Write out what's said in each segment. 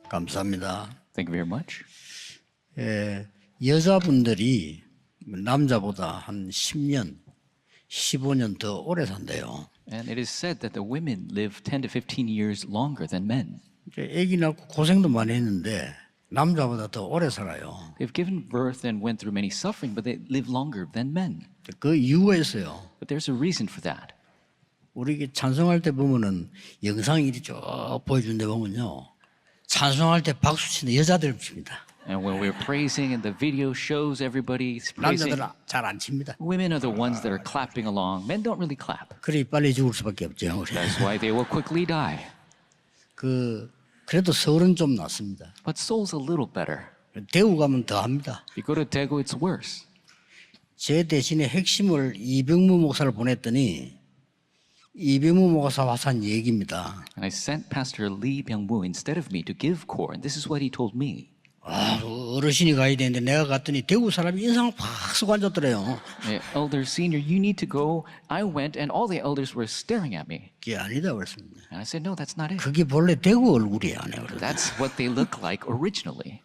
감사합니다. Thank you very much. 여자분들이 남자보다 한 10년, 15년 더 오래 산대요. And it is said that the women live 10 to 15 years longer than men. 아기 낳고 고생도 많이 했는데 남자보다 더 오래 살아요. They've given birth and went through many suffering, but they live longer than men. 그 이유가 있어요. But there's a reason for that. 우리 찬송할 때 보면은 영상이 이렇게 쭉 보여주는데 보면요. 찬송할 때 박수 치는 여자들 칩니다. And when we're praising and the video shows everybody praising, 남자들은 잘 안 칩니다. women are the ones that are clapping along. Men don't really clap. 그래 빨리 죽을 수밖에 없죠. That's why they will quickly die. 그래도 서울은 좀 낫습니다. But Seoul's a little better. 대구 가면 더 합니다. If you go to Daegu, it's worse. 제 대신에 핵심을 이병무 목사를 보냈더니 이병무 목사 와서 한 얘기입니다. And I sent Pastor Lee Byung-woo instead of me to give core, and this is what he told me. 어르신이 가야 되는데 내가 갔더니 대구 사람이 인상 확 쓰고 앉았더래요. Elder senior, you need to go. I went, and all the elders were staring at me. 그게 아니다 그랬습니다. And I said, no, that's not it. 그게 본래 대구 얼굴이야. That's what they look like originally.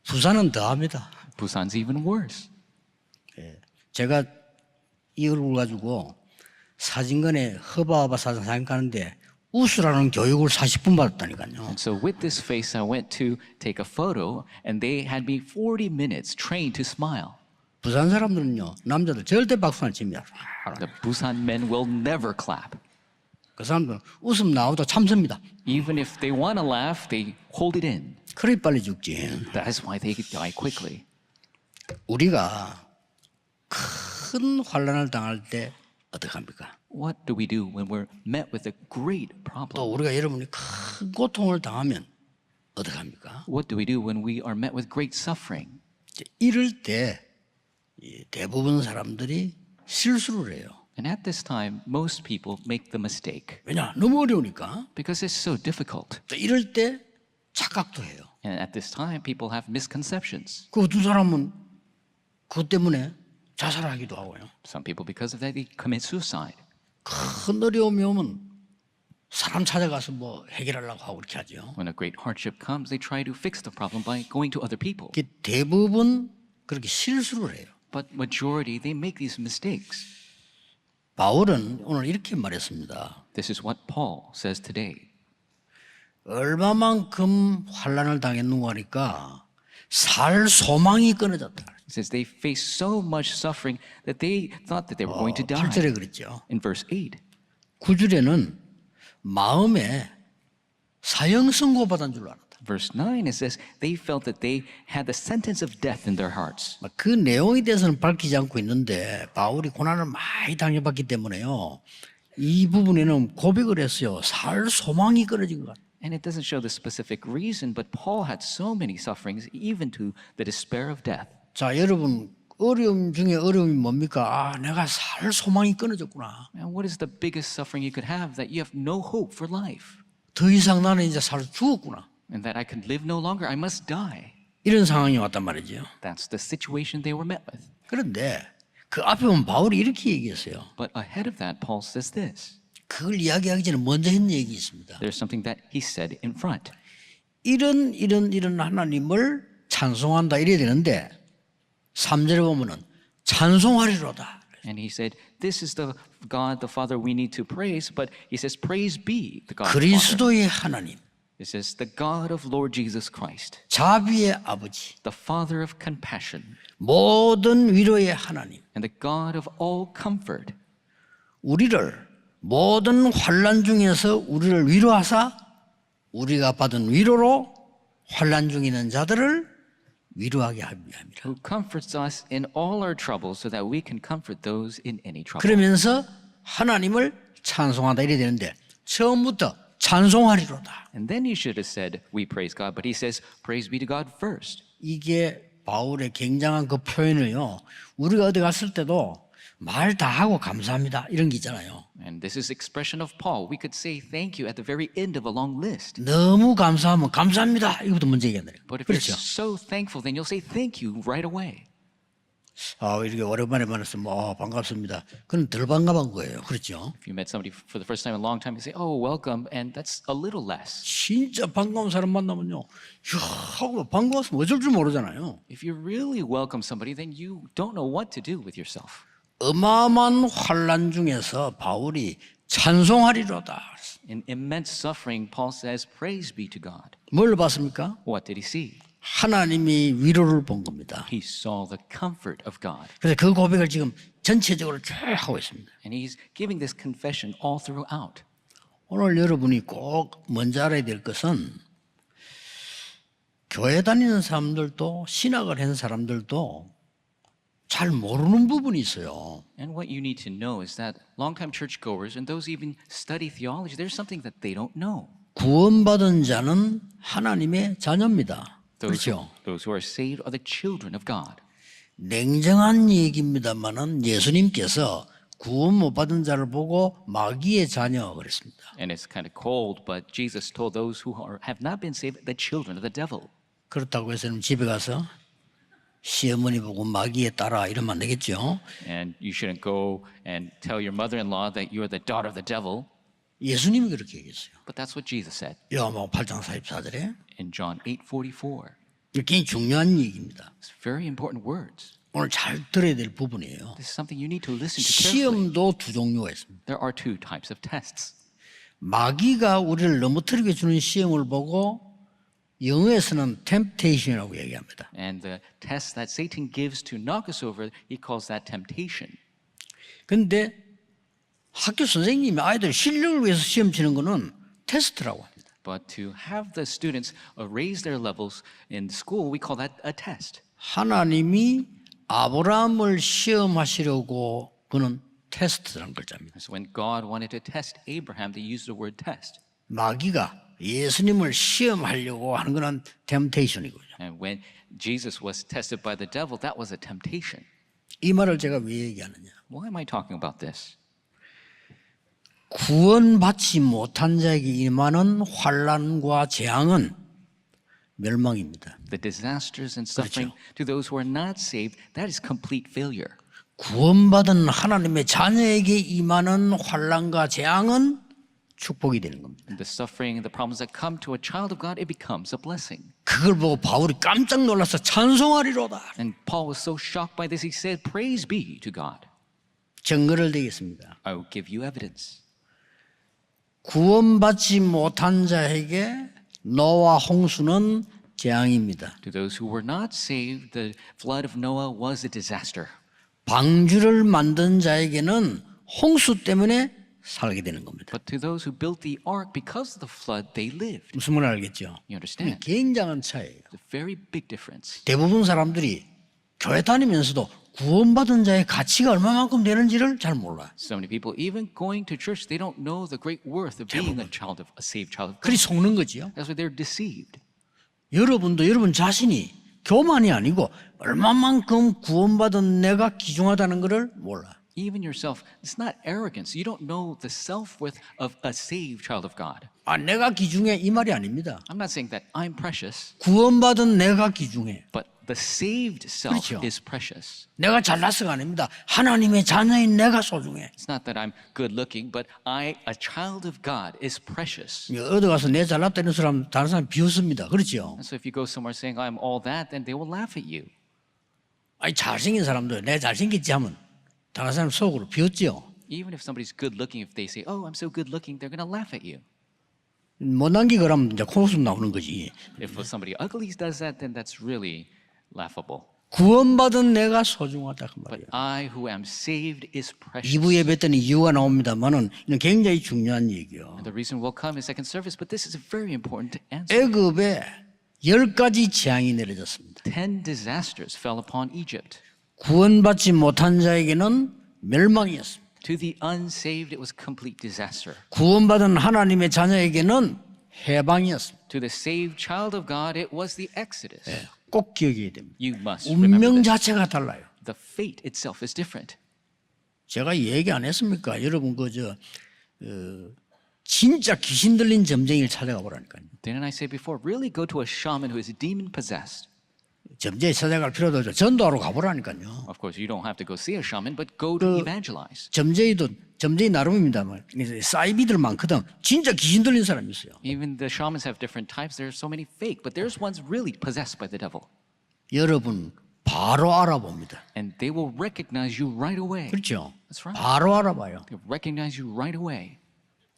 부산은 더 합니다. Busan's even worse. 제가 이 얼굴 가지고 사진관에 허바허바 사진 가는데 웃으라는 교육을 40분 받았다니까요. And so with this face, I went to take a photo, and they had me 40 minutes trained to smile. 부산 사람들은요, 남자들 절대 박수 안 칩니다. The Busan men will never clap. 그 사람들은 웃음 나오도 참습니다. Even if they want to laugh, they hold it in. 그래 빨리 죽지. That is why they die quickly. 우리가 큰 환난을 당할 때 어떡합니까? What do we do when we're met with a great 또 problem? 우리가 여러분이 큰 고통을 당하면 어떡합니까? What do we do when we are met with great suffering? 이럴 때 대부분 사람들이 실수를 해요. And at this time, most people make the mistake 왜냐? 너무 어려우니까. because it's so difficult. 또 이럴 때 착각도 해요. And at this time, people have misconceptions. 그 어떤 사람은 그것 때문에 자살하기도 하고요. Some people, because of that, they commit suicide. 큰 어려움이 오면 사람 찾아가서 뭐 해결하려고 하고 그렇게 하죠. When a great hardship comes, they try to fix the problem by going to other people. 대부분 그렇게 실수를 해요. But majority, they make these mistakes. 바울은 오늘 이렇게 말했습니다. This is what Paul says today. 얼마만큼 환난을 당했는가 하니까 살 소망이 끊어졌다. It says they faced so much suffering that they thought that they were going to die. 8절에 그랬죠. In verse 8. 9절에는 마음에 사형 선고받은 줄 알았다. Verse 9, it says they felt that they had the sentence of death in their hearts. 그 내용에 대해서는 밝히지 않고 있는데 바울이 고난을 많이 당해봤기 때문에요. 이 부분에는 고백을 했어요. 살 소망이 끊어진 것 같아요. And it doesn't show the specific reason, but Paul had so many sufferings, even to the despair of death. 자, 여러분 어려움 중에 어려움이 뭡니까? 내가 살 소망이 끊어졌구나. And what is the biggest suffering you could have? That you have no hope for life. 더 이상 나는 이제 살 죽었구나. And that I can live no longer, I must die. 이런 상황이 왔단 말이죠. That's the situation they were met with. 그런데 그 앞에 보면 바울이 이렇게 얘기했어요. But ahead of that, Paul says this. 그걸 이야기하기 전에 먼저 했는 얘기 있습니다. There's something that he said in front. 이런 하나님을 찬송한다 이래야 되는데 3절에 보면은 찬송하리로다. And he said, this is the God, the Father we need to praise. But he says, praise be the God the Father. 그리스도의 하나님, It says, the God of Lord Jesus Christ, 자비의 아버지, the Father of compassion, 모든 위로의 하나님, and the God of all comfort, 우리를 모든 환난 중에서 우리를 위로하사 우리가 받은 위로로 환난 중에 있는 자들을 위로하게 합니다. who comforts us in all our troubles so that we can comfort those in any trouble. 그러면서 하나님을 찬송한다 이래야 되는데 처음부터 찬송하리로다. And then he should have said, we praise God. But he says, praise be to God first. 이게 바울의 굉장한 그 표현을요. 우리가 어디 갔을 때도 말 다 하고 감사합니다 이런 게 있잖아요. And this is expression of Paul. We could say thank you at the very end of a long list. 너무 감사하면 감사합니다 이것도 먼저 얘기한다. But if you're 그렇죠. so thankful, then you'll say thank you right away. 이렇게 오랜만에 만났으면 반갑습니다. 그건 덜 반가운 거예요. 그렇죠? If you met somebody for the first time in a long time, you say, "Oh, welcome," and that's a little less. 진짜 반가운 사람 만나면요, 이야 하고 반가웠으면 어쩔 줄 모르잖아요. If you really welcome somebody, then you don't know what to do with yourself. 어마어마한 환란 중에서 바울이 찬송하리로다. In immense suffering, Paul says, "Praise be to God." 뭘 봤습니까? What did he see? 하나님이 위로를 본 겁니다. He saw the comfort of God. 그래서 그 고백을 지금 전체적으로 쭉 하고 있습니다. And he's giving this confession all throughout. 오늘 여러분이 꼭 먼저 알아야 될 것은 교회 다니는 사람들도 신학을 한 사람들도 잘 모르는 부분이 있어요. And what you need to know is that longtime churchgoers and those even study theology, there's something that they don't know. 구원받은 자는 하나님의 자녀입니다. 그렇죠? Those who are saved are the children of God. 냉정한 얘기입니다만은 예수님께서 구원 못 받은 자를 보고 마귀의 자녀 그랬습니다. And it's kind of cold, but Jesus told those who have not been saved the children of the devil. 그렇다고 해서 집에 가서 시어머니 보고 마귀에 따라 이러면 안 되겠죠. And you shouldn't go and tell your mother-in-law that you're the daughter of the devil. 예수님이 그렇게 얘기했어요. But that's what Jesus said 요한복음 8장 44절에. in John 8:44. 굉장히 중요한 얘기입니다. It's very important words. 오늘 잘 들어야 될 부분이에요. This is something you need to listen to carefully. 시험도 두 종류가 있습니다. There are two types of tests. 마귀가 우리를 넘어뜨리게 주는 시험을 보고 영어에서는 temptation이라고 얘기합니다. And the test that Satan gives to knock us over, he calls that temptation. 근데 학교 선생님이 아이들 실력을 위해서 시험 치는 거는 테스트라고 합니다. But to have the students raise their levels in school, we call that a test. 하나님이 아브라함을 시험하시려고 그는 테스트라는 글자입니다. So when God wanted to test Abraham, they used the word test. 마귀가 예수님을 시험하려고 하는 거는 temptation이고요. And when Jesus was tested by the devil, that was a temptation. 이 말을 제가 왜 얘기하느냐? Why am I talking about this? 구원받지 못한 자에게 임하는 환난과 재앙은 멸망입니다. The disasters and suffering to those who are not saved, that is complete failure. 구원받은 하나님의 자녀에게 임하는 환난과 재앙은 축복이 되는 겁니다. And the suffering and the problems that come to a child of God, it becomes a blessing. 그걸 보고 바울이 깜짝 놀라서 찬송하리로다. And Paul was so shocked by this, he said, "Praise be to God." 증거를 대겠습니다. I will give you evidence. 구원받지 못한 자에게 노아 홍수는 재앙입니다. To those who were not saved, the flood of Noah was a disaster. 방주를 만든 자에게는 홍수 때문에 살게 되는 겁니다. But to those who built the ark, because of the flood, they lived. 무슨 말 알겠죠? You understand? 굉장한 차이예요. It's a very big difference. 대부분 사람들이 교회 다니면서도 구원받은 자의 가치가 얼마만큼 되는지를 잘 몰라요. So many people, even going to church, they don't know the great worth of being a saved child of 그리 God. 속는 거지요. That's why they're deceived. 여러분도 여러분 자신이 교만이 아니고 얼마만큼 구원받은 내가 귀중하다는 것을 몰라. Even yourself, it's not arrogance. You don't know the self-worth of a saved child of God. 내가 귀중해 이 말이 아닙니다. I'm not saying that I'm precious, 구원받은 내가 귀중해. but the saved self 그렇죠. is precious. 내가 잘나서가 아닙니다. 하나님의 자녀인 내가 소중해. It's not that I'm good looking, but a child of God, is precious. 어디 가서 내 잘났다 이런 사람 다른 사람 비웃습니다. 그렇죠? And so if you go somewhere saying I'm all that, then they will laugh at you. 잘생긴 사람도 내 잘생겼지 하면 다른 사람 속으로 비웃죠. Even if somebody's good looking, if they say, "Oh, I'm so good looking," they're going to laugh at you. 못난 게 그러면 이제 코웃음 나오는 거지. If somebody ugly does that, then that's really laughable. 구원받은 내가 소중하다 그 But 말이야. I who am saved is precious. 2부 예배 때는 이유가 나옵니다만은 이건 굉장히 중요한 얘기요. And the reason will come in second service, but this is very important to answer. 애굽에 10가지 재앙이 내려졌습니다. 10 disasters fell upon Egypt. 구원받지 못한 자에게는 멸망이었습니다. To the unsaved, it was complete disaster. 구원받은 하나님의 자녀에게는 해방이었습니다. To the saved child of God, it was the Exodus. 꼭 기억해야 됩니다. You must remember 운명 this. 자체가 달라요. The fate itself is different. 제가 얘기 안 했습니까? 여러분 진짜 귀신 들린 점쟁이를 찾아가 보라니까요. Didn't I say before? Really go to a shaman who is demon possessed. 점제에 찾아갈 필요도 없죠. 전도하러 가보라니까요. Of course, you don't have to go see a shaman, but go to evangelize. 점제의 나름입니다만 사이비들 많거든. 진짜 귀신 들린 사람이 있어요. Even the shamans have different types. There are so many fake, but there's ones really possessed by the devil. 여러분 바로 알아봅니다. And they will recognize you right away. 그렇죠? That's right. 바로 알아봐요. They recognize you right away.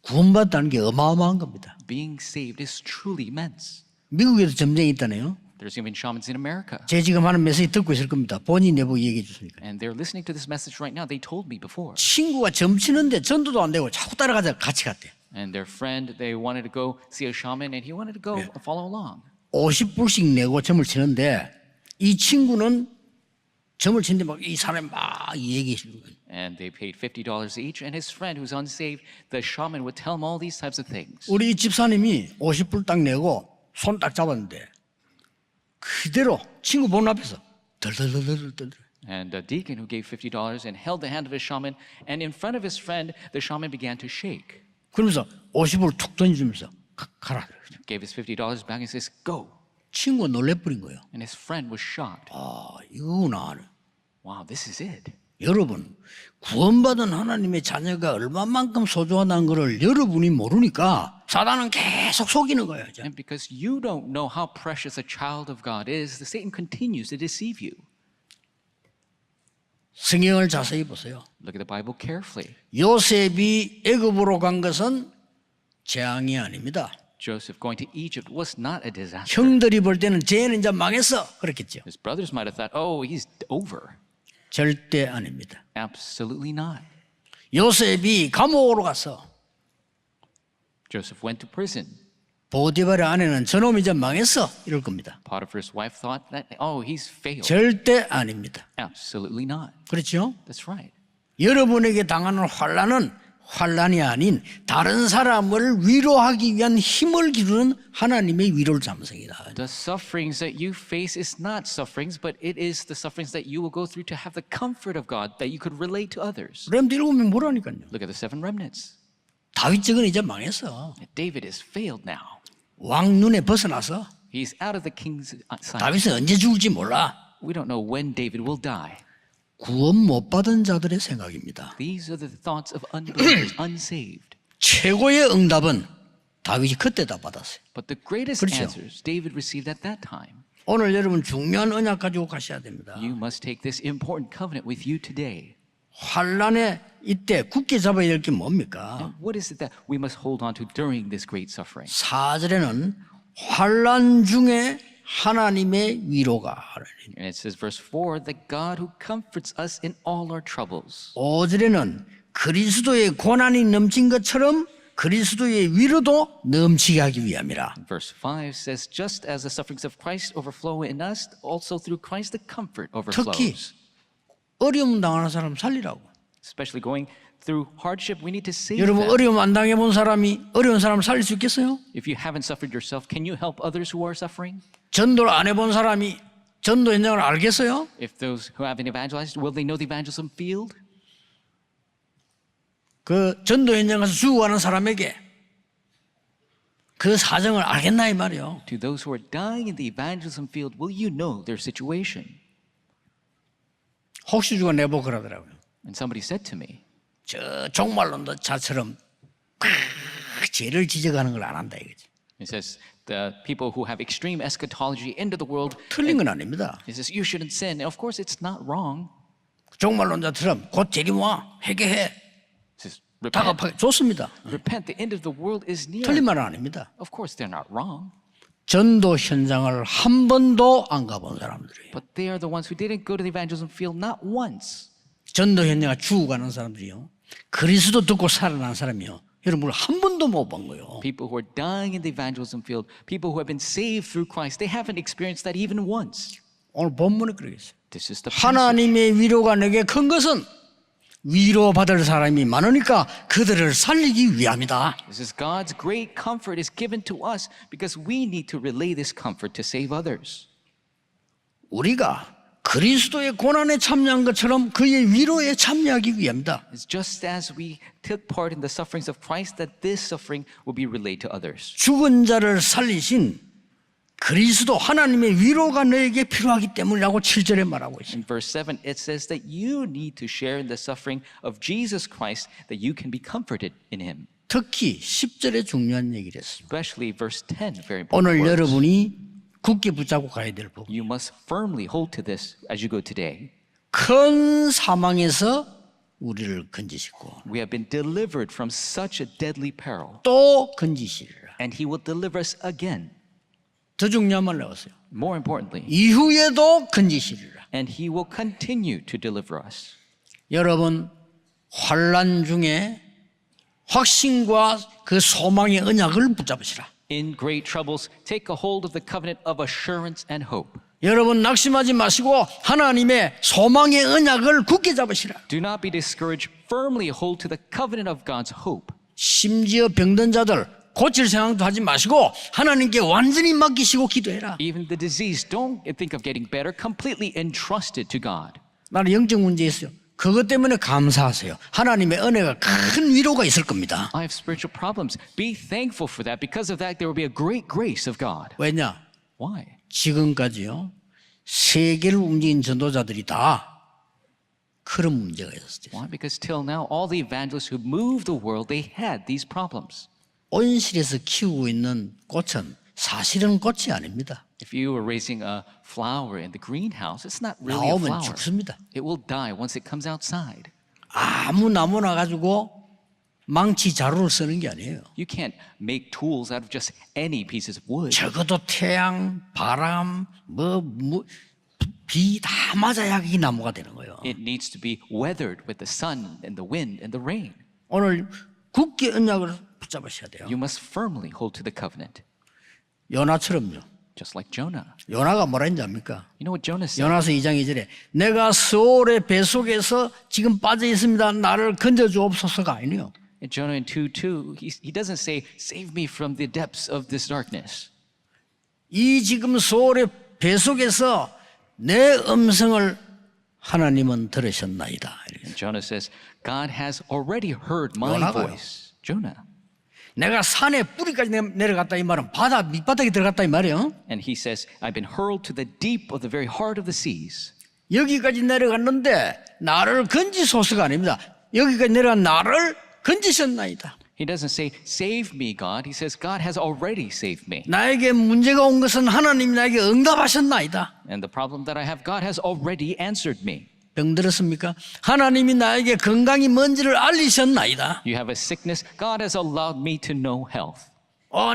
구원받다는 게 어마어마한 겁니다. Being saved is truly immense. 미국에도 점쟁이 있다네요. There's even shamans in America. 제 지금 하는 메시지 듣고 있을 겁니다. 본인 내부 얘기해 주시니까. And they're listening to this message right now. They told me before. 친구가 점치는데 전도도 안 되고 자꾸 따라가자 같이 갔대. And their friend, they wanted to go see a shaman, and he wanted to go follow along. 50불씩 내고 점을 치는데 이 친구는 점을 치는데 막 이 사람이 막 얘기해 주는 거예요. And they paid $50 each. And his friend, who's unsaved, the shaman would tell him all these types of things. 우리 집사님이 50불 딱 내고 손 딱 잡았는데 그대로 친구 보는 앞에서 덜덜덜덜덜. And the deacon who gave $50 and held the hand of his shaman, and in front of his friend, the shaman began to shake. 그러면서 50불 툭 던지면서 가라. Gave his $50 back and says, go. 친구가 놀래버린 거예요. And his friend was shocked. 아, 이거구나. Wow, this is it. 여러분, 구원받은 하나님의 자녀가 얼마만큼 소중하다는 것을 여러분이 모르니까 사단은 계속 속이는 거예요. And because you don't know how precious a child of God is, the Satan continues to deceive you. 성경을 자세히 보세요. Look at the Bible carefully. 요셉이 애굽으로 간 것은 재앙이 아닙니다. Joseph going to Egypt was not a disaster. 형들이 볼 때는 쟤는 이제 망했어 그랬겠죠. His brothers might have thought, oh, he's over. 절대 아닙니다. Absolutely not. 요셉이 감옥으로 가서 Joseph went to prison. 보디발의 아내는 저놈이 이제 망했어 이럴 겁니다. Potiphar's wife thought that, oh, he's failed. 절대 아닙니다. Absolutely not. 그렇죠? That's right. 여러분에게 당하는 환난은 환난이 아닌 다른 사람을 위로하기 위한 힘을 기르는 하나님의 위로를 잠성이다. The sufferings that you face is not sufferings, but it is the sufferings that you will go through to have the comfort of God that you could relate to others. 렘드 7명 뭐라니까요. Look at the 7 remnants. 다윗 적은 이제 망했어. David is failed now. 왕 눈에 벗어나서 He's out of the king's sight. 다윗은 언제 죽을지 몰라. We don't know when David will die. 구원 못 받은 자들의 생각입니다. These are the thoughts of unbelievers, unsaved. 최고의 응답은 다윗이 그때 다 받았어요. But the greatest 그렇죠. answers David received at that time. 오늘 여러분 중요한 언약 가지고 가셔야 됩니다. You must take this important covenant with you today. 환란에 이때 굳게 잡아야 될 게 뭡니까? And what is it that we must hold on to during this great suffering? 4절에는 환란 중에 하나님의 위로가 And it says, verse 4, that God who comforts us in all our troubles. 5절에는 그리스도의 고난이 넘친 것처럼 그리스도의 위로도 넘치게 하기 위함이라. Verse 5 says, just as the sufferings of Christ overflow in us, also through Christ the comfort 특히 overflows. 어려움 당하는 사람 살리라고. Especially going through hardship, we need to save 여러분 them. 어려움 안 당해본 사람이 어려운 사람 살릴 수 있겠어요? If you haven't suffered yourself, can you help others who are suffering? 전도를 안 해본 사람이 전도 현장을 알겠어요? If those who haven't evangelized, will they know the evangelism field? 그 전도 현장 가서 죽어가는 사람에게 그 사정을 알겠나 이 말이요. To those who are dying in the evangelism field, will you know their situation? 혹시 누가 내보고 그러더라고요. And somebody said to me, 저 종말론도 자처럼 죄를 지적하는 걸 안 한다 이거지. it says, the people who have extreme eschatology into the world, 틀린 건 아닙니다. it says, you shouldn't sin. And of course, it's not wrong. 종말론자처럼 곧 재림 와 회개해 It says, repent. 다급하게 좋습니다. Repent, the end of the world is near. 틀린 말은 아닙니다. Of course, they're not wrong. 전도 현장을 한 번도 안 가본 사람들이에요. But they are the ones who didn't go to the evangelism field not once. 전도 현장에 죽어가는 사람들이요. 그리스도 듣고 살아난 사람이요. 여러분 한 번도 못 본 거예요. People who are dying in the evangelism field, people who have been saved through Christ, they haven't experienced that even once. 오늘 본문에 그러겠어요. This is the passage. 하나님의 위로가 내게 큰 것은 위로받을 사람이 많으니까 그들을 살리기 위함이다. This is God's great comfort is given to us because we need to relay this comfort to save others. 우리가 그리스도의 고난에 참여한 것처럼 그의 위로에 참여하기 위함이다. It's just as we took part in the sufferings of Christ that this suffering will be relayed to others. 죽은 자를 살리신 그리스도 하나님의 위로가 너에게 필요하기 때문이라고 7절에 말하고 있습니다. In verse 7, it says that you need to share in the suffering of Jesus Christ, that you can be comforted in him. 특히 10절에 중요한 얘기를 했습니다. Especially verse 10, very important 오늘 words. 여러분이 굳게 붙잡고 가야 될 부분. You must firmly hold to this as you go today. 큰 사망에서 우리를 건지시고 We have been delivered from such a deadly peril, 또 건지시리라. and he will deliver us again. 더 중요한 말 나왔어요. More importantly, 이후에도 건지시리라. and he will continue to deliver us. 여러분 환난 중에 확신과 그 소망의 언약을 붙잡으시라. In great troubles, take a hold of the covenant of assurance and hope. 여러분 낙심하지 마시고 하나님의 소망의 언약을 굳게 잡으시라. Do not be discouraged. Firmly hold to the covenant of God's hope. 심지어 병든 자들 고칠 생각도 하지 마시고 하나님께 완전히 맡기시고 기도해라. Even the disease, don't think of getting better. Completely entrusted to God. 나는 영적 문제 있어요. 그것 때문에 감사하세요. 하나님의 은혜가 큰 위로가 있을 겁니다. I have spiritual problems. Be thankful for that. Because of that, there will be a great grace of God. 왜냐? Why? 지금까지요 세계를 움직인 전도자들이 다 그런 문제가 있었어요. Why? Because till now, all the evangelists who moved the world, they had these problems. 온실에서 키우고 있는 꽃은 사실은 꽃이 아닙니다. If you were raising a flower in the greenhouse, it's not really a 나오면 flower. 죽습니다. It will die once it comes outside. 아무 나무나 가지고 망치 자루를 쓰는 게 아니에요. You can't make tools out of just any pieces of wood. 적어도 태양, 바람, 비 다 맞아야 이 나무가 되는 거예요. It needs to be weathered with the sun and the wind and the rain. 오늘 굳게 언약을 붙잡으셔야 돼요. You must firmly hold to the covenant, 요나처럼요. just like Jonah. 요나가 뭐라 했는지 압니까? You know what Jonah said? 요나서 2장 2절에 내가 스올의 뱃속에서 지금 빠져 있습니다. 나를 건져 주옵소서가 아니에요. In Jonah in 2:2, he doesn't say, "Save me from the depths of this darkness." 이 지금 스올의 뱃속에서 내 음성을 하나님은 들으셨나이다. And Jonah says, "God has already heard my 요나가요. voice." Jonah. 내가 산의 뿌리까지 내려갔다 이 말은 바다 밑바닥에 들어갔다 이 말이에요. And he says, "I've been hurled to the deep of the very heart of the seas." 여기까지 내려갔는데 나를 건지소서가 아닙니다. 여기까지 내려간 나를 건지셨나이다. He doesn't say, "Save me, God." He says, "God has already saved me." 나에게 문제가 온 것은 하나님이 나에게 응답하셨나이다. And the problem that I have, God has already answered me. 병들었습니까? 하나님이 나에게 건강이 뭔지를 알리셨나이다. You have a sickness, God has allowed me to know health.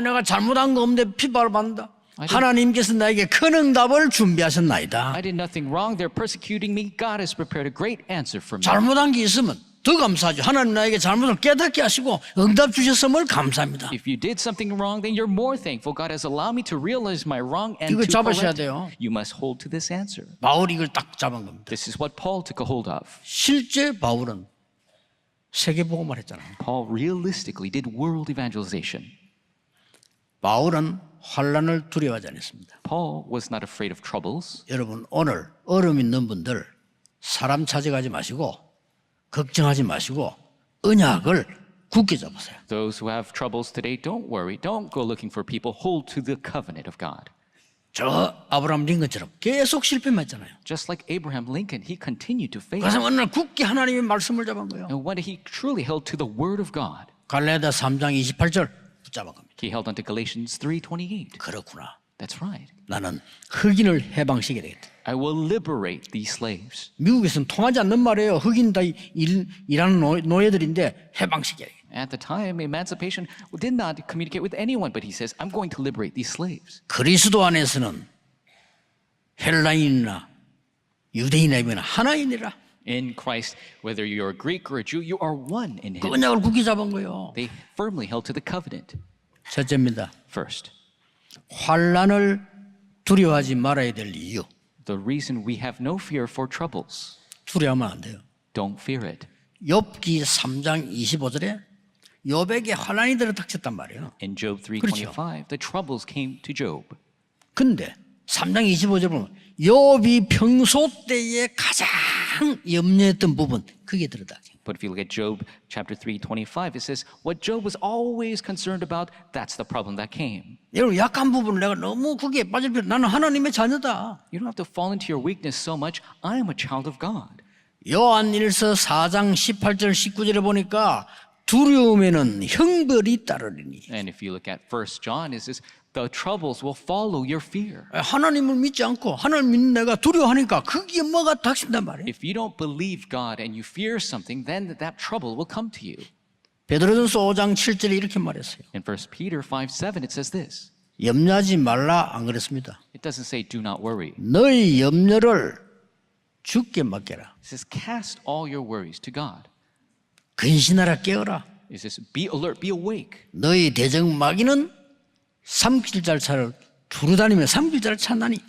내가 잘못한 거 없는데 핍박을 받는다. 아니, 하나님께서 나에게 큰 응답을 준비하셨나이다. I did nothing wrong. They're persecuting me. God has prepared a great answer for me. 잘못한 게 있으면 더 감사하죠. 하나님 나에게 잘못을 깨닫게 하시고 응답 주셨음을 감사합니다. If you did something wrong, then you're more thankful. God has allowed me to realize my wrong and 이거 to 잡으셔야 correct. 돼요. You must hold to this answer. 바울이 이걸 딱 잡은 겁니다. This is what Paul took a hold of. 실제 바울은 세계복음을 했잖아요. Paul realistically did world evangelization. 바울은 환난을 두려워하지 않았습니다. Paul was not afraid of troubles. 여러분 오늘 어려움 있는 분들 사람 찾아가지 마시고 걱정하지 마시고 언약을 굳게 잡으세요. Those who have troubles today, don't worry. Don't go looking for people. Hold to the covenant of God. 저 아브라함 링컨처럼 계속 실패만 했잖아요. Just like Abraham Lincoln, he continued to fail. 그래서 어느 날 굳게 하나님의 말씀을 잡은 거예요. And when he truly held to the word of God, 갈라디아 3장 28절 붙잡은 겁니다. he held on to Galatians 3:28. 그렇구나. That's right. 나는 흑인을 해방시켜야 되겠다. I will liberate these slaves. 미국에서는 통하지 않는 말이에요. 흑인 다 일하는 노예들인데 해방시켜야 되겠다. At the time, emancipation did not communicate with anyone, but he says, I'm going to liberate these slaves. 그리스도 안에서는 헬라인이나 유대인이나 하나이니라. In Christ, whether you're a Greek or a Jew, you are one in 그 him. 언약을 굳게 잡은 거예요. They firmly held to the covenant. 첫째입니다. First, 환난을 두려워하지 말아야 될 이유. the reason we have no fear for troubles. 두려워하면 안 돼요. Don't fear it. 욥기 3장 25절에 욥에게 환난이 들어닥쳤단 말이에요. In Job 3:25, the troubles came to Job. 근데 3장 25절 보면 욥이 평소 때에 가장 가장 염려했던 부분 그게 들어다. But if you look at Job chapter 3:25, it says what Job was always concerned about, that's the problem that came. 여러분 약한 부분을 내가 너무 그게 빠질 필요. 나는 하나님의 자녀다. You don't have to fall into your weakness so much. I am a child of God. 요한일서 4장 18절 19절에 보니까 두려움에는 형벌이 따르리니. And if you look at 1 John, it says the troubles will follow your fear. 하나님을 믿지 않고 하나님 믿는 내가 두려워하니까 그게 뭐가 닥친단 말이에요. If you don't believe God and you fear something, then that trouble will come to you. 베드로전서 5장 7절에 이렇게 말했어요. In 1 Peter 5:7, it says this. 염려하지 말라 안 그랬습니다. It doesn't say do not worry. 너희 염려를 주께 맡겨라. It says cast all your worries to God. 근신하라 깨어라. It says be alert, be awake. 너희 대적 마귀는 삼킬자를 두루다니며 삼킬자를 찾나니.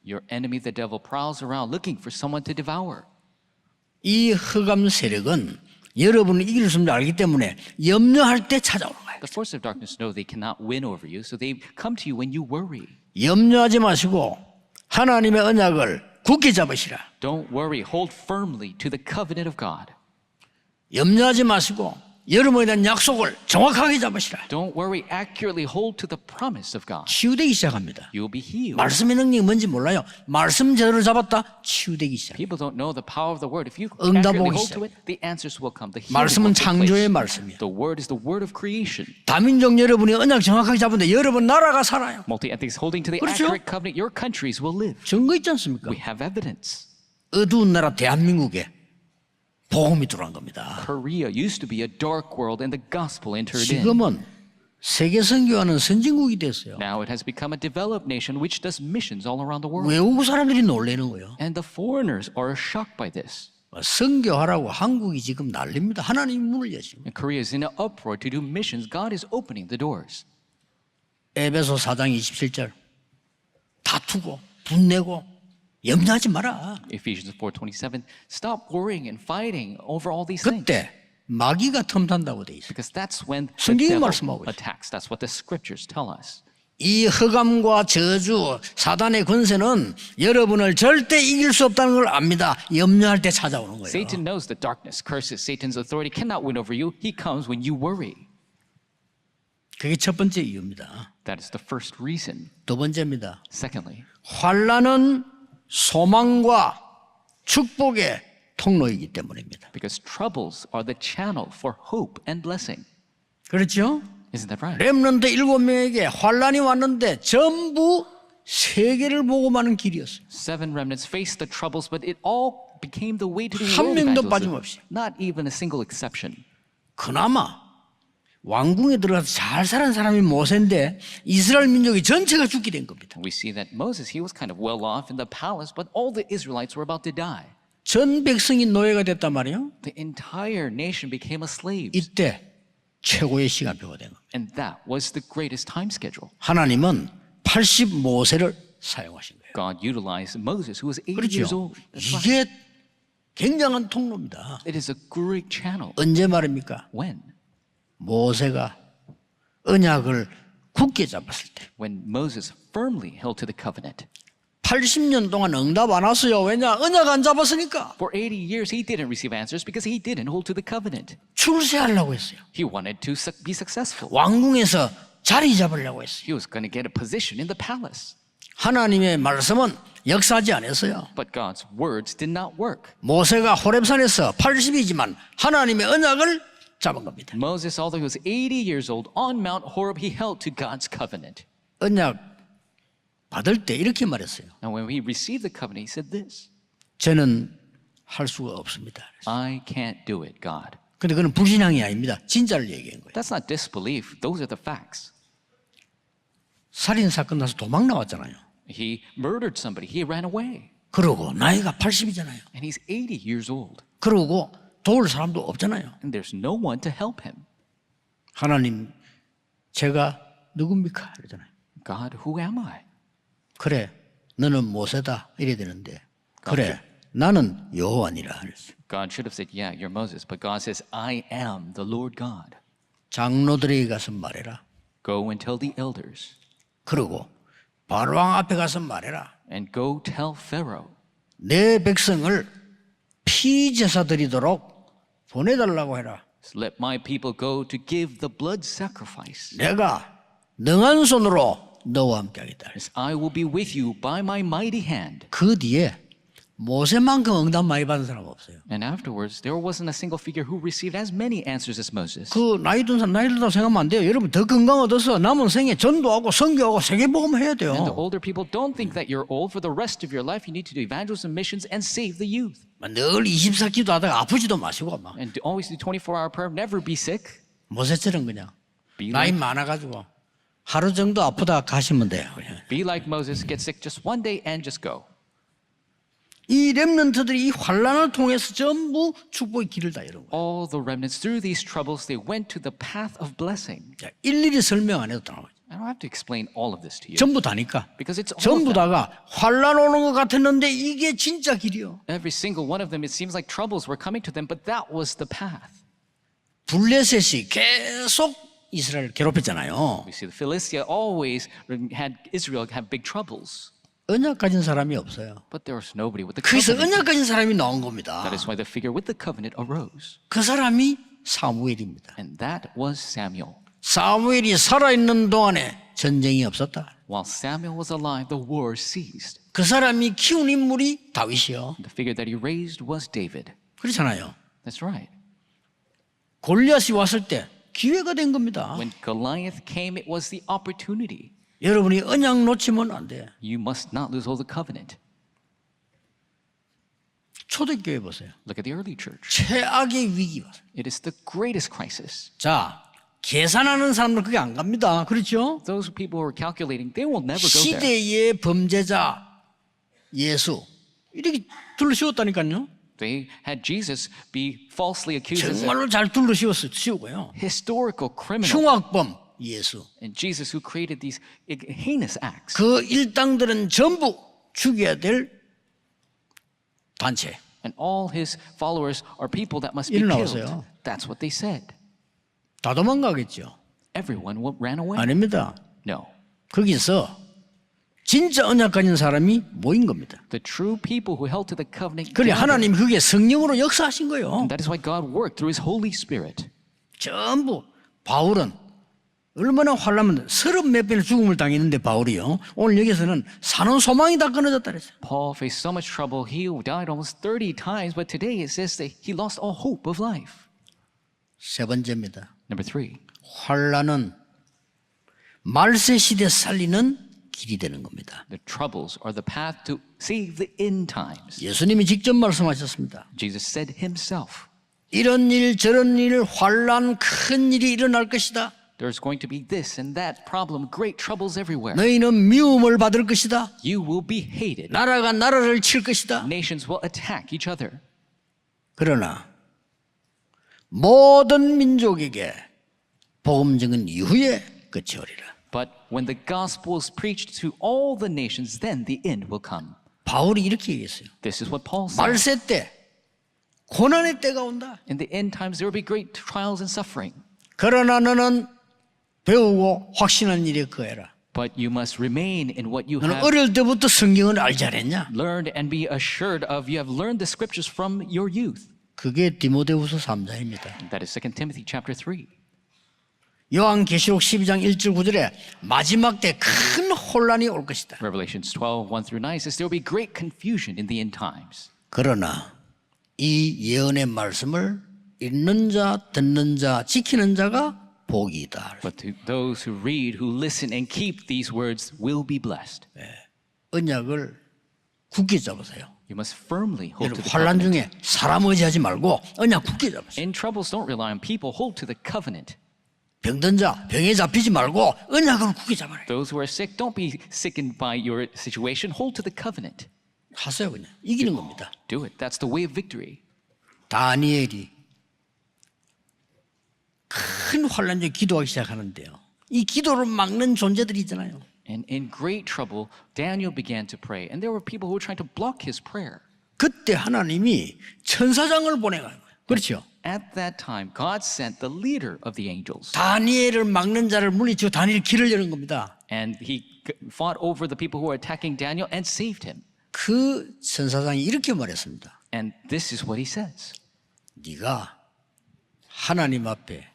Your enemy, the devil, prowls around looking for someone to devour. 이 흑암 세력은 여러분을 이길 수 없는 줄 알기 때문에 염려할 때 찾아오는 거예요. The forces of darkness know they cannot win over you, so they come to you when you worry. 염려하지 마시고 하나님의 언약을 굳게 잡으시라. Don't worry, hold firmly to the covenant of God. 염려하지 마시고 여러분에 대한 약속을 정확하게 잡으시라. Don't worry, accurately hold to the promise of God. 치유되기 시작합니다. You will be healed. 말씀의 능력이 뭔지 몰라요. 말씀 제대로 잡았다 치유되기 시작. People don't know the power of the word. If you 응답 accurately 오기 hold 시작. to it, the answers will come. The healing 말씀은 will take place. 창조의 말씀이에요. The word is the word of creation. 다민족 여러분이 언약 정확하게 잡은데 여러분 나라가 살아요. Multi-ethnics holding to the 그렇죠? accurate covenant, your countries will live. 증거 있지 않습니까? We have evidence. 어두운 나라 대한민국에 복음이 들어간 겁니다. Korea used to be a dark world and the gospel entered in. 지금은 세계 선교하는 선진국이 됐어요. Now it has become a developed nation which does missions all around the world. 외국 사람들이 놀래는 거예요. And the foreigners are shocked by this. 선교하라고 한국이 지금 난립니다. 하나님 문을 여십니다. And Korea is in an uproar to do missions. God is opening the doors. 에베소 4장 27절 다투고 분내고 염려하지 마라. Ephesians 4:27. Stop worrying and fighting over all these things. 그때 마귀가 틈탄다고 돼 있어요. Because that's when the 성경이 devil 말씀하고 있어요. attacks. That's what the scriptures tell us. 이 흑암과 저주, 사단의 권세는 여러분을 절대 이길 수 없다는 걸 압니다. 염려할 때 찾아오는 거예요. Satan knows the darkness, curses, Satan's authority cannot win over you. He comes when you worry. 그게 첫 번째 이유입니다. That is the first reason. 두 번째입니다. Secondly, 환난은 소망과 축복의 통로이기 때문입니다. because troubles are the channel for hope and blessing. 그렇죠? Isn't that right? 렘넌트 7명에게 환난이 왔는데 전부 세계를 보고 마는 길이었어요. 7 remnants faced the troubles, but it all became the way to the 한 world 명도 evangelism. 빠짐없이. Not even a single exception. 그나마 왕궁에 들어가서 잘 사는 사람이 모세인데 이스라엘 민족이 전체가 죽게 된 겁니다. We see that Moses, he was kind of well off in the palace, but all the Israelites were about to die. 전 백성이 노예가 됐단 말이에요. The entire nation became a slave. 이때 최고의 시간표가 된 겁니다. And that was the greatest time schedule. 하나님은 80 모세를 사용하신 거예요. God utilized Moses, who was 80 그렇죠. years old. That's right. 이게 굉장한 통로입니다. It is a great channel. 언제 말입니까? When? 모세가 언약을 굳게 잡았을 때. When Moses firmly held to the covenant. 80년 동안 응답 안 왔어요. 왜냐? 언약 안 잡았으니까. For 80 years, he didn't receive answers because he didn't hold to the covenant. 출세하려고 했어요. He wanted to be successful. 왕궁에서 자리 잡으려고 했어요. He was going to get a position in the palace. 하나님의 말씀은 역사하지 않았어요. But God's words did not work. 모세가 호렙산에서 80이지만 하나님의 언약을 잡은 겁니다. Moses, although he was 80 years old, on Mount Horeb, he held to God's covenant. 언약 받을 때 이렇게 말했어요. And when he received the covenant, he said this, 저는 할 수가 없습니다. I can't do it, God. 근데 그건 불신앙이 아닙니다. 진짜를 얘기한 거예요. That's not disbelief. Those are the facts. 살인 사건 나서 도망 나왔잖아요. He murdered somebody. He ran away. 그러고 나이가 80이잖아요. And he's 80 years old. 그러고 도울 사람도 없잖아요. And there's no one to help him. 하나님, 제가 누굽니까? 이러잖아요. God, who am I? 그래, 너는 모세다. 이래야 되는데, 그래, 나는 여호와니라. God should have said, yeah, you're Moses. But God says, I am the Lord God. 장로들에게 가서 말해라. Go and tell the elders. 그러고 바로왕 앞에 가서 말해라. And go tell Pharaoh. 내 백성을 피제사 드리도록 보내달라고 해라. So let my people go to give the blood sacrifice. 내가 능한 손으로 너와 함께 하겠다. Yes, I will be with you by my mighty hand. 그 뒤에 모세만큼 응답 많이 받은 사람 없어요. And afterwards, there wasn't a single figure who received as many answers as Moses. 그 나이 든 사람 나이 들다고 생각하면 안 돼요. 여러분 더 건강 얻어서 남은 생에 전도하고 선교하고 세계복음 해야 And the 돼요. older people don't think that you're old. For the rest of your life, you need to do evangelism, missions, and save the youth. 늘 24기도 하다가 아프지도 마시고 막 And always do 24-hour prayer. Never be sick. 모세처럼 그냥 Be 나이 like, 많아가지고 하루 정도 아프다 가시면 돼요. 그냥. be like Moses. Get sick just one day and just go. 이 렘넌트들이 이 환란을 통해서 전부 축복의 길을 다 열은 거예요. All the remnants through these troubles, they went to the path of blessing. 자, 일일이 설명 안 해도 다 나와요. I don't have to explain all of this to you 전부 다니까. because it's all 전부 of them. 다가 환란 오는 것 같았는데 이게 진짜 길이요. Every single one of them, it seems like troubles were coming to them, but that was the path. 블레셋이 계속 이스라엘 괴롭혔잖아요. We see the Philistia always had Israel have big troubles, 언약 가진 사람이 없어요. but there was nobody with the 그래서 covenant. 언약 가진 사람이 나온 겁니다. That is why the figure with the covenant arose, 그 사람이 사무엘입니다. and that was Samuel. 사무엘이 살아있는 동안에 전쟁이 없었다. While Samuel was alive, the war ceased. 그 사람이 키운 인물이 다윗이요. The figure that he raised was David. 그렇잖아요. That's right. 골리앗이 왔을 때 기회가 된 겁니다. When Goliath came, it was the opportunity. 여러분이 언약 놓치면 안 돼. You must not lose all the covenant. 초대교회 보세요. Look at the early church. 최악의 위기 봤어요. It is the greatest crisis. 자, 계산하는 사람들 그게 안 갑니다. 그렇죠? Those people who are calculating, they will never go there. 시대의 범죄자 예수 이렇게 둘러씌웠다니까요. They had Jesus be falsely accused as a 정말로 잘 둘러씌우고요. historical criminal, 흉악범 예수. and Jesus who created these heinous acts. 그 일당들은 전부 죽여야 될 단체. And all his followers are people that must be killed. 일어나보세요. That's what they said. 다 도망가겠죠. Everyone ran away. 아닙니다. No. 거기서 진짜 언약 가진 사람이 모인 겁니다. The true people who held to the covenant. 그래 gathered. 하나님 그게 성령으로 역사하신 거예요. That is why God worked through his Holy Spirit. 전부 바울은 얼마나 환란하면 30몇 번의 죽음을 당했는데 바울이요. 오늘 여기서는 사는 소망이 다 끊어졌다 그랬어요. Paul faced so much trouble. He died almost 30 times, but today it says that he lost all hope of life. 세 번째입니다. Number 3. 환란은 말세 시대 살리는 길이 되는 겁니다. The troubles are the path to save the end times. 예수님이 직접 말씀하셨습니다. Jesus said himself, 이런 일 저런 일 환란 큰 일이 일어날 것이다. there's going to be this and that problem, great troubles everywhere. 너희는 미움을 받을 것이다. You will be hated. 나라가 나라를 칠 것이다. Nations will attack each other. 그러나 모든 민족에게 복음 증은 이후에 끝이 오리라. But when the gospel is preached to all the nations, then the end will come. 바울이 이렇게 얘기했어요. This is what Paul said. 말세 때 고난의 때가 온다. In the end times, there will be great trials and suffering. 그러나 너는 배우고 확신한 일에 거해라. But you must remain in what you 너는 have 어릴 때부터 성경을 알지 않았냐? learned and be assured of. You have learned the scriptures from your youth. 그게 디모데후서 3장입니다. That is 2 Timothy chapter 3. 요한계시록 12장 1절 9절에 마지막 때 큰 혼란이 올 것이다. Revelations 12, 1 through 9 says there will be great confusion in the end times. 그러나 이 예언의 말씀을 읽는 자, 듣는 자, 지키는 자가 복이 있다. But to those who read, who listen, and keep these words will be blessed. 언약을 굳게 잡으세요. You must firmly hold 여러분 to the 환란 covenant. 중에 사람 의지하지 말고 언약 굳게 잡으세요. In troubles, don't rely on people. Hold to the covenant. 병든 자 병에 잡히지 말고 언약을 굳게 잡아라. Those who are sick, don't be sickened by your situation. Hold to the covenant. 하세요 그냥 이기는 겁니다. Do it. That's the way of victory. 다니엘이 큰 환란 중에 기도하기 시작하는데요. 이 기도를 막는 존재들이 있잖아요. And in great trouble, Daniel began to pray. And there were people who were trying to block his prayer. 그때 하나님이 천사장을 보내가요. 그렇죠? At that time, God sent the leader of the angels. 다니엘을 막는 자를 물리치고 다니엘 길을 여는 겁니다. And he fought over the people who were attacking Daniel and saved him. 그 천사장이 이렇게 말했습니다. And this is what he says. 네가 하나님 앞에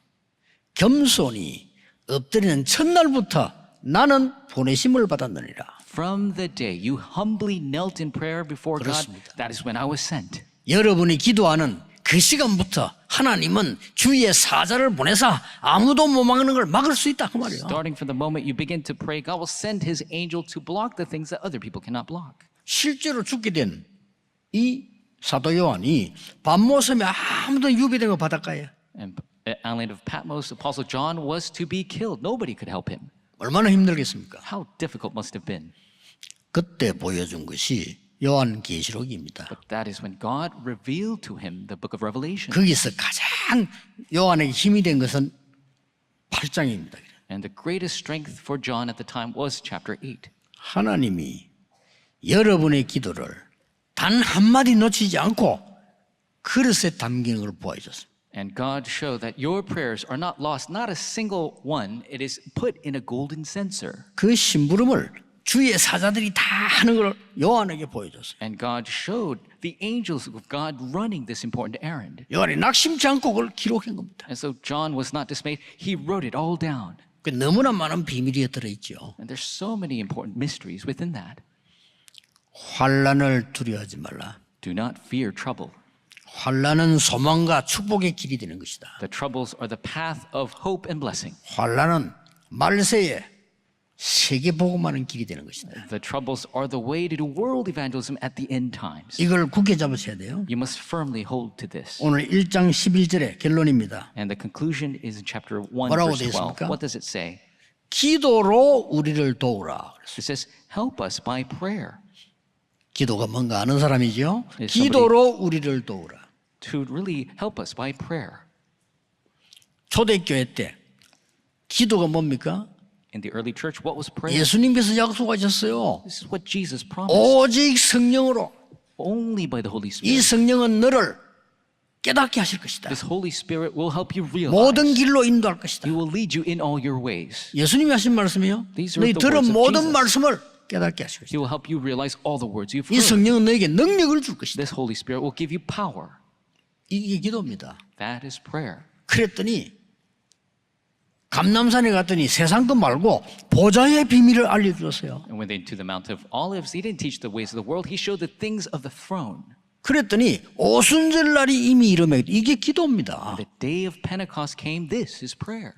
겸손히 엎드리는 첫날부터 나는 보내심을 받았느니라. From the day you humbly knelt in prayer before God, 그렇습니다. that is when I was sent. 여러분이 기도하는 그 시간부터 하나님은 주의 사자를 보내사 아무도 못 막는 걸 막을 수 있다 그 말이에요. Starting from the moment you begin to pray, God will send his angel to block the things that other people cannot block. 실제로 죽게 된 이 사도 요한이 밤모섬에 아무도 유배된 거 바닷가에 And at island of Patmos, Apostle John was to be killed. Nobody could help him. 얼마나 힘들겠습니까? How difficult must have been. 그때 보여준 것이 요한계시록입니다. But that is when God revealed to him the book of Revelation. 거기서 가장 요한에게 힘이 된 것은 8장입니다. And the greatest strength for John at the time was chapter 8. 하나님이 여러분의 기도를 단 한마디 놓치지 않고 그릇에 담기는 걸 보여줬습니다. And God showed that your prayers are not lost, not a single one. It is put in a golden censer. 그 심부름을 주의 사자들이 다 하는 걸 요한에게 보여줬어요. And God showed the angels of God running this important errand. 요한이 낙심치 않고 그걸 기록한 겁니다. And so John was not dismayed. He wrote it all down. 그 너무나 많은 비밀이 들어있죠. And there's so many important mysteries within that. 환난을 두려워하지 말라. Do not fear trouble. 환난은 소망과 축복의 길이 되는 것이다. The troubles are the path of hope and blessing. 환난은 말세에 세계 복음하는 길이 되는 것이다. The troubles are the way to do world evangelism at the end times. 이걸 굳게 잡으셔야 돼요. You must firmly hold to this. 오늘 1장 11절의 결론입니다. And the conclusion is in chapter 1, 뭐라고 verse 되어 12. 있습니까? What does it say? 기도로 우리를 도우라. It says, help us by prayer. 기도가 뭔가 아는 사람이죠. somebody- 기도로 우리를 도우라. To really help us by prayer. 초대교회 때 기도가 뭡니까? In the early church, what was prayer? 예수님께서 약속하셨어요. This is what Jesus promised. 오직 성령으로 Only by the Holy 이 Spirit. 성령은 너를 깨닫게 하실 것이다. This Holy Spirit will help you realize. 모든 길로 인도할 것이다. He will lead you in all your ways. 예수님이 하신 말씀이요. These are 너희 the 들은 words of 모든 Jesus. 말씀을 깨닫게 하실 것이다. He will help you realize all the words you've 이 heard. 성령은 너에게 능력을 줄 것이다. This Holy Spirit will give you power. 이게 기도입니다. That is prayer. 그랬더니 감람산에 갔더니 세상 것 말고 보좌의 비밀을 알려주었어요. And when they went to the Mount of Olives, he didn't teach the ways of the world. He showed the things of the throne. 그랬더니 오순절 날이 이미 이르매 이게 기도입니다. The day of Pentecost came. This is prayer.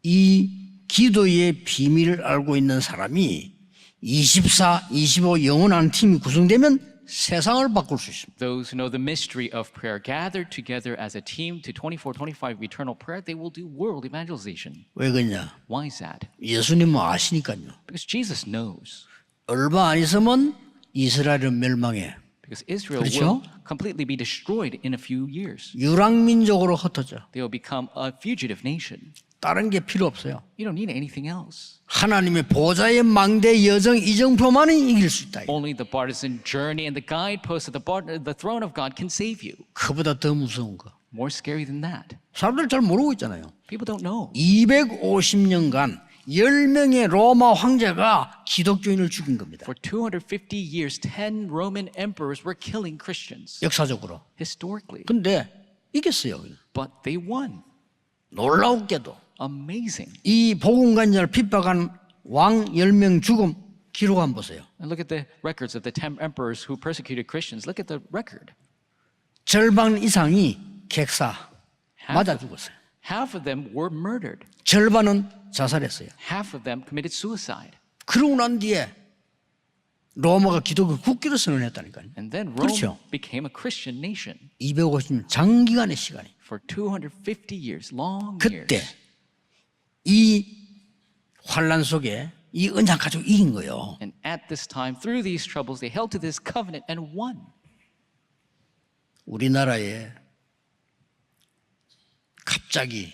이 기도의 비밀을 알고 있는 사람이 24, 25 영원한 팀이 구성되면 세상을 바꿀 수 있습니다. Those who know the mystery of prayer gathered together as a team to 24-25 eternal prayer, they will do world evangelization. 왜 그러냐? Why is that? 예수님은 아시니까요. Because Jesus knows. 얼마 안 있으면 이스라엘은 멸망해. Because Israel 그렇죠? will completely be destroyed in a few years. 유랑민족으로 흩어져. They will become a fugitive nation. 다른 게 필요 없어요. You don't need anything else. 하나님의 보좌의 망대 여정 이정표만이 이길 수 있다. Only the partisan journey and the guideposts of the throne of God can save you. 그보다 더 무서운 거. More scary than that. 사람들 잘 모르고 있잖아요. People don't know. 250년간 10명의 로마 황제가 기독교인을 죽인 겁니다. For 250 years, 10 Roman emperors were killing Christians. 역사적으로. Historically. 근데 이겼어요. But they won. 놀라웠게도 Amazing. 이 복음관자를 핍박한 왕 10명 죽음 기록 한번 보세요. And look at the records of the 10 emperors who persecuted Christians. Look at the record. 절반 이상이 객사 맞아 죽었어요. Half of them were murdered. 절반은 자살했어요. Half of them committed suicide. 그러고 난 뒤에 로마가 기독교 국기로 선언했다니까요. And then Rome 그렇죠. became a Christian nation 250년 장기간의 시간이. for 250 years, long 그때 years. 이 환란 속에 이 언약 가지고 이긴 거예요. And at this time, through these troubles, they held to this covenant and won. 우리나라에 갑자기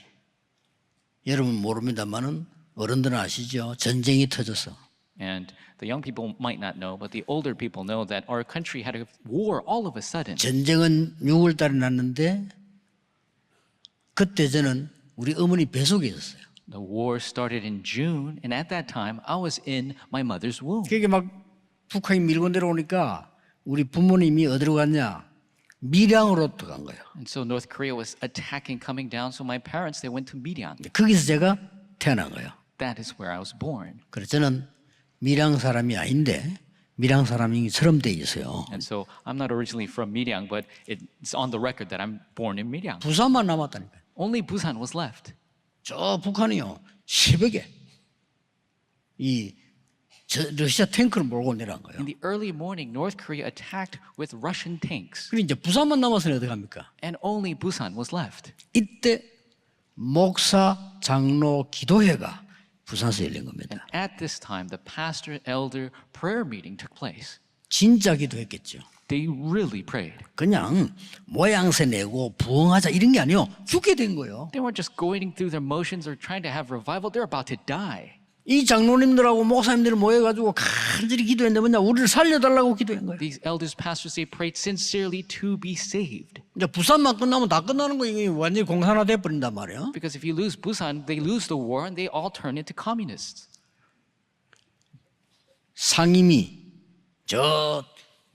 여러분 모릅니다만은 어른들은 아시죠? 전쟁이 터져서 And the young people might not know, but the older people know that our country had a war all of a sudden. 전쟁은 6월 달에 났는데 그때 저는 우리 어머니 뱃속에 있었어요. The war started in June, and at that time, I was in my mother's womb. 그게 막 북한이 밀고 내려오니까 우리 부모님이 어디로 갔냐? 밀양으로 들어간 거예요. And so North Korea was attacking, coming down. So my parents, they went to Miryang. 거기서 제가 태어난 거예요. That is where I was born. 그래서 저는 밀양 사람이 아닌데 밀양 사람이처럼 돼 있어요. And so I'm not originally from Miryang, but it's on the record that I'm born in Miryang. 부산만 남았다니까요. Only Busan was left. 저 북한이요 새벽에 러시아 탱크를 몰고 내려간 거예요. In the early morning, North Korea attacked with Russian tanks. 그리고 이제 부산만 남았으니 어떻게 합니까? And only Busan was left. 이때 목사 장로 기도회가 부산에서 열린 겁니다. And at this time, the pastor elder prayer meeting took place. 진짜 기도했겠죠. They really prayed. 그냥 모양새 내고 부흥하자 이런 게 아니요. 죽게 된 거예요. They weren't just going through their motions or trying to have revival. They're about to die. 이 장로님들하고 목사님들이 모여가지고 간절히 기도했는데 뭐냐 우리를 살려달라고 기도한 거예요. These elders, pastors, they prayed sincerely to be saved. 이제 부산만 끝나면 다 끝나는 거 이게 완전히 공산화돼 버린단 말이에요. Because if you lose Busan, they lose the war and they all turn into communists. 상임위 저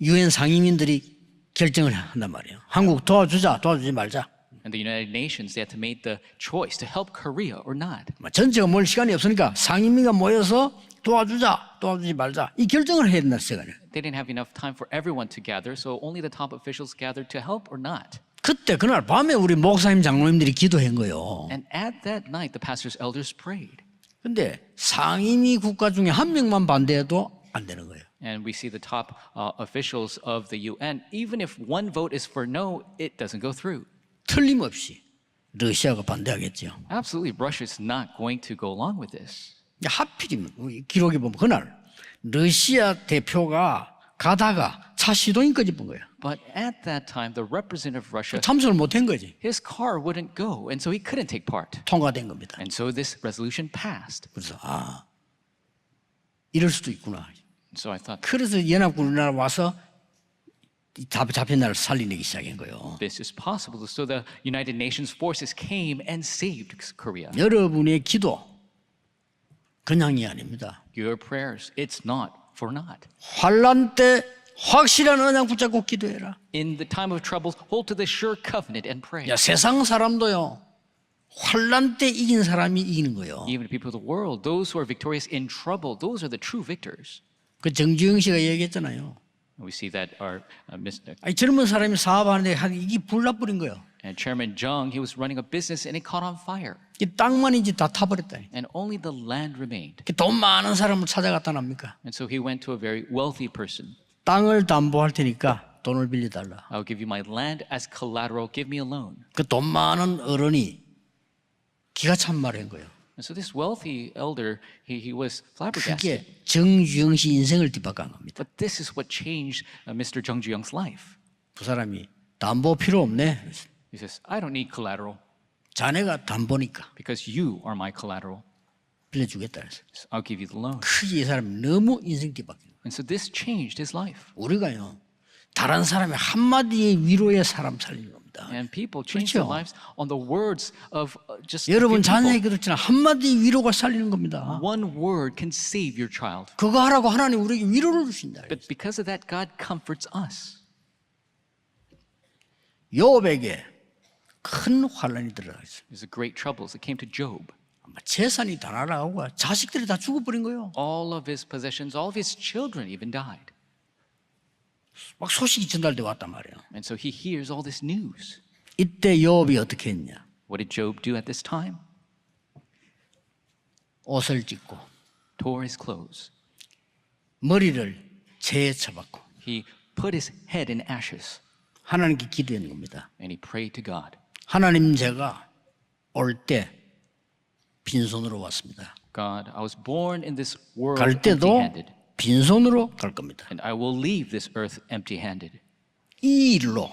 유엔 상임인들이 결정을 한단 말이에요. 한국 도와주자, 도와주지 말자. And the United Nations, they had to make the choice to help Korea or not. 전체가 몰 시간이 없으니까 상임위가 모여서 도와주자, 도와주지 말자 이 결정을 해야 된다 시간에. They didn't have enough time for everyone to gather, so only the top officials gathered to help or not. 그때 그날 밤에 우리 목사님 장로님들이 기도한 거예요. And at that night, the pastors, elders prayed. 근데 상임위 국가 중에 한 명만 반대해도 안 되는 거예요. And we see the top officials of the UN, even if one vote is for no, it doesn't go through. 틀림없이 러시아가 반대하겠죠. Absolutely, Russia is not going to go along with this. 하필이면 우리 기록에 보면 그날 러시아 대표가 가다가 차 시동이 꺼진 거예요. But at that time, the representative of Russia, 참석을 못한 거지. his car wouldn't go, and so he couldn't take part. 통과된 겁니다. And so this resolution passed. 그래서 이럴 수도 있구나. So I thought, 그래서 연합군 우리나라 와서 잡힌 나라를 살리기 시작한 거예요. this is possible. So the United Nations forces came and saved Korea. 여러분의 기도 그냥이 아닙니다. Your prayers, it's not for naught. 환난 때 확실한 언약 붙잡고 기도해라. In the time of troubles, hold to the sure covenant and pray. 야, 세상 사람도요. 환난 때 이긴 사람이 이기는 거예요. Even the people of the world, those who are victorious in trouble, those are the true victors. 그 정주영 씨가 얘기했잖아요. We see that our 아니, 젊은 사람이 사업하는데 이게 불나버린 거예요. and Chairman Jung, he was running a business and it caught on fire. 이 땅만 이제 다 타버렸다. And only the land remained. 돈 많은 사람을 찾아갔다 납니까? And so he went to a very wealthy person. 땅을 담보할 테니까 돈을 빌려달라. I'll give you my land as collateral. Give me a loan. 그 돈 많은 어른이 기가 찬 말을 한 거예요. And so this wealthy elder, he was flabbergasted. 그게 정주영 씨 인생을 뒤바꾼 겁니다. But this is what changed Mr. Jung Ju-young's life. 그 사람이 담보 필요 없네. He says, I don't need collateral 자네가 담보니까 because you are my collateral. 빌려주겠다 그래서. So I'll give you the loan. 크게 이 사람이 너무 인생 뒤바뀐 거예요. And so this changed his life. 우리가요 다른 사람의 한마디의 위로에 사람 살리는 겁니다. And people change their 그렇죠. lives on the words of just a few 여러분 people. 자녀에게 그렇지만 한마디 위로가 살리는 겁니다. One word can save your child. 그거 하라고 하나님 우리에게 위로를 주신다. But because of that, God comforts us. 욥에게 큰 환란이 들어가있어요. There's a great troubles that came to Job. 재산이 다 날아가고 자식들이 다 죽어버린 거예요. All of his possessions, all of his children even died. 막 소식이 전달돼 왔단 말이에요. And so he hears all this news. 이때 욥이 어떻게 했냐? What did Job do at this time? 옷을 찢고 Tore his clothes. 머리를 재에 쳐박고 He put his head in ashes 하나님께 기도하는 겁니다. and he prayed to God. 하나님 제가 올 때 빈손으로 왔습니다. God, I was born in this world 갈 때도 empty-handed, 빈손으로 갈 겁니다. and I will leave this earth empty-handed. 이 일로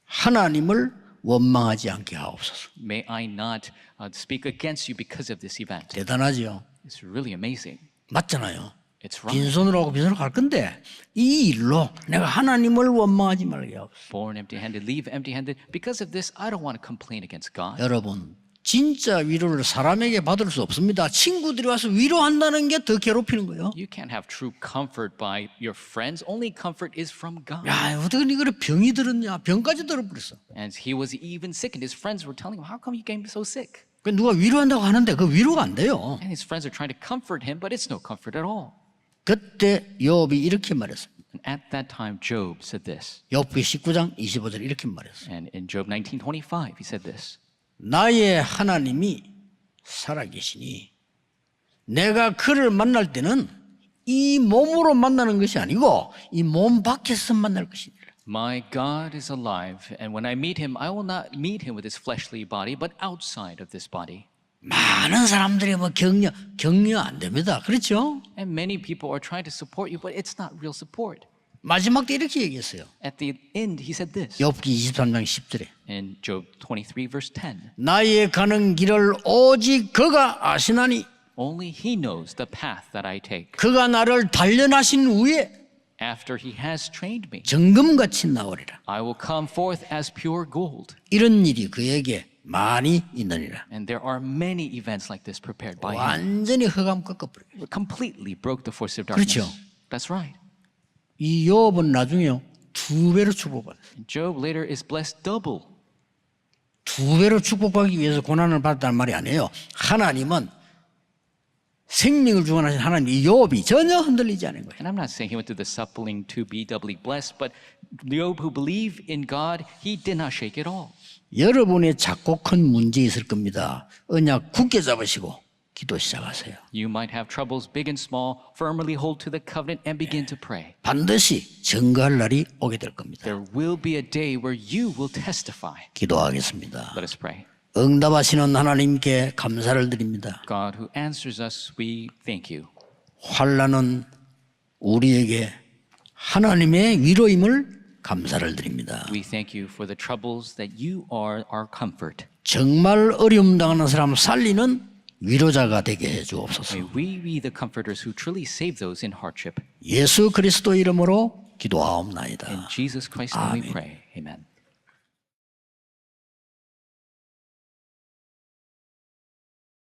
하나님을 원망하지 않게 하옵소서. May I not speak against you because of this event. 대단하죠? It's really amazing. 맞잖아요. It's right. 빈손으로 하고 빈손으로 갈 건데 이 일로 내가 하나님을 원망하지 말게 하옵소서. Born empty-handed, leave empty-handed. Because of this, I don't want to complain against God. 여러분 진짜 위로를 사람에게 받을 수 없습니다. 친구들이 와서 위로한다는 게 더 괴롭히는 거예요. You can't have true comfort by your friends. Only comfort is from God. 야, 어떻게 이거를 병이 들었냐? 병까지 들어버렸어. And he was even sick, and his friends were telling him, "How come you came so sick?" 그 누가 위로한다고 하는데 그 위로가 안 돼요. And his friends are trying to comfort him, but it's no comfort at all. 그때 욥이 이렇게 말했습니다. And at that time, Job said this. 욥기 19장 25절 이렇게 말했어요. And in Job 19:25, he said this. 나의 하나님이 살아계시니 내가 그를 만날 때는 이 몸으로 만나는 것이 아니고 이 몸 밖에서 만날 것이니라. My God is alive, and when I meet him, I will not meet him with his fleshly body, but outside of this body. 많은 사람들이 뭐 격려 안 됩니다. 그렇죠? And many people are trying to support you, but it's not real support. 마지막 때 이렇게 얘기했어요. At the end, he said this 욥기 23장 10절에 in Job 23, verse 10. 나의 가는 길을 오직 그가 아시나니 Only he knows the path that I take. 그가 나를 단련하신 후에 After he has trained me, 정금같이 나오리라. I will come forth as pure gold. 이런 일이 그에게 많이 있느니라. And there are many events like this prepared by him. 완전히 흑암 꺾어버려요. Completely broke the force of darkness. 그렇죠. That's right. 이 욥은 나중에요 2배로 축복받아요. And Job later is blessed double. 2배로 축복받기 위해서 고난을 받았다는 말이 아니에요. 하나님은 생명을 주관하신 하나님 이 욥이 전혀 흔들리지 않은 거예요. And I'm not saying he went through the suffering to be doubly blessed, but Job who believed in God, he did not shake at all. 여러분의 작고 큰 문제 있을 겁니다. 언약 굳게 잡으시고 기도 시작하세요. You might have troubles big and small. Firmly hold to the covenant and begin to pray. 반드시 증거할 날이 오게 될 겁니다. There will be a day where you will testify. 기도하겠습니다. Let us pray. 응답하시는 하나님께 감사를 드립니다. God who answers us, we thank you. 환난은 우리에게 하나님의 위로임을 감사를 드립니다. We thank you for the troubles that you are our comfort. 정말 어려움 당하는 사람 살리는 위로자가 되게 해 주옵소서. May we be the comforters who truly save those in hardship. 예수 그리스도 이름으로 기도하옵나이다. In Jesus Christ's name we pray. Amen.